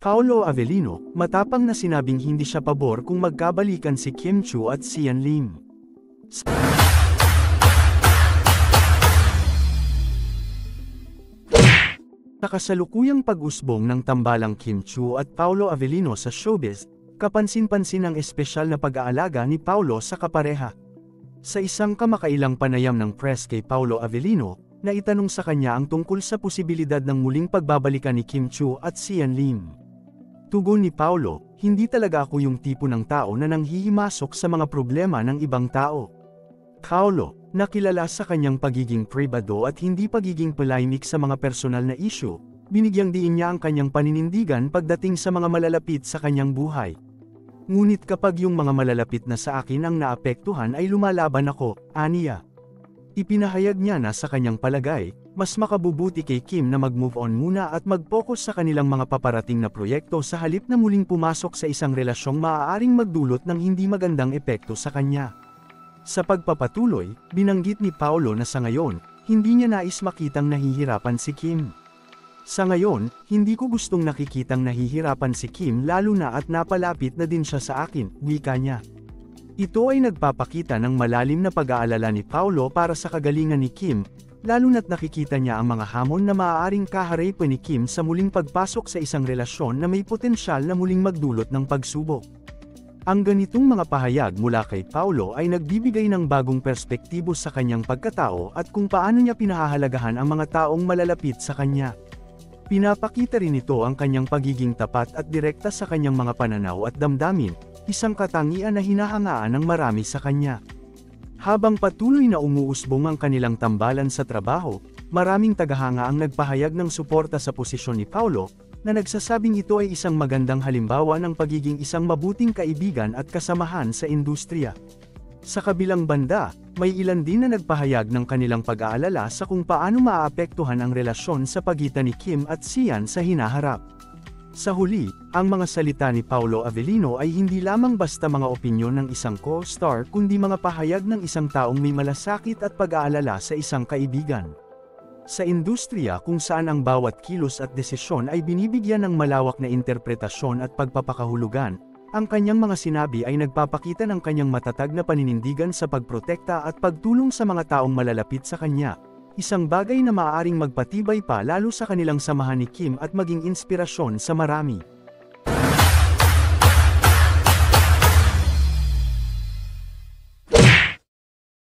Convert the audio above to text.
Paolo Avellino, matapang na sinabing hindi siya pabor kung magkabalikan si Kim Chu at Sian Lim. Sa kasalukuyang pag-usbong ng tambalang Kim Chu at Paolo Avellino sa showbiz, kapansin-pansin ang espesyal na pag-aalaga ni Paolo sa kapareha. Sa isang kamakailang panayam ng press kay Paolo Avellino, naitanong sa kanya ang tungkol sa posibilidad ng muling pagbabalikan ni Kim Chu at Sian Lim. Tugon ni Paolo, "Hindi talaga ako yung tipo ng tao na nanghihimasok sa mga problema ng ibang tao." Paolo, nakilala sa kanyang pagiging pribado at hindi pagiging polemic sa mga personal na issue, binigyang diin niya ang kanyang paninindigan pagdating sa mga malalapit sa kanyang buhay. "Ngunit kapag yung mga malalapit na sa akin ang naapektuhan ay lumalaban ako," aniya. Ipinahayag niya na sa kanyang palagay, mas makabubuti kay Kim na mag-move on muna at mag-focus sa kanilang mga paparating na proyekto sa halip na muling pumasok sa isang relasyong maaaring magdulot ng hindi magandang epekto sa kanya. Sa pagpapatuloy, binanggit ni Paolo na sa ngayon, hindi niya nais makitang nahihirapan si Kim. "Sa ngayon, hindi ko gustong nakikitang nahihirapan si Kim lalo na at napalapit na din siya sa akin," wika niya. Ito ay nagpapakita ng malalim na pag-aalala ni Paolo para sa kagalingan ni Kim, lalo na't nakikita niya ang mga hamon na maaaring kaharapin ni Kim sa muling pagpasok sa isang relasyon na may potensyal na muling magdulot ng pagsubok. Ang ganitong mga pahayag mula kay Paolo ay nagbibigay ng bagong perspektibo sa kanyang pagkatao at kung paano niya pinahahalagahan ang mga taong malalapit sa kanya. Pinapakita rin ito ang kanyang pagiging tapat at direkta sa kanyang mga pananaw at damdamin, isang katangian na hinahangaan ng marami sa kanya. Habang patuloy na umuusbong ang kanilang tambalan sa trabaho, maraming tagahanga ang nagpahayag ng suporta sa posisyon ni Paolo, na nagsasabing ito ay isang magandang halimbawa ng pagiging isang mabuting kaibigan at kasamahan sa industriya. Sa kabilang banda, may ilan din na nagpahayag ng kanilang pag-aalala sa kung paano maaapektuhan ang relasyon sa pagitan ni Kim at Sian sa hinaharap. Sa huli, ang mga salita ni Paolo Avellino ay hindi lamang basta mga opinyon ng isang co-star kundi mga pahayag ng isang taong may malasakit at pag-aalala sa isang kaibigan. Sa industriya kung saan ang bawat kilos at desisyon ay binibigyan ng malawak na interpretasyon at pagpapakahulugan, ang kanyang mga sinabi ay nagpapakita ng kanyang matatag na paninindigan sa pagprotekta at pagtulong sa mga taong malalapit sa kanya. Isang bagay na maaaring magpatibay pa lalo sa kanilang samahan ni Kim at maging inspirasyon sa marami.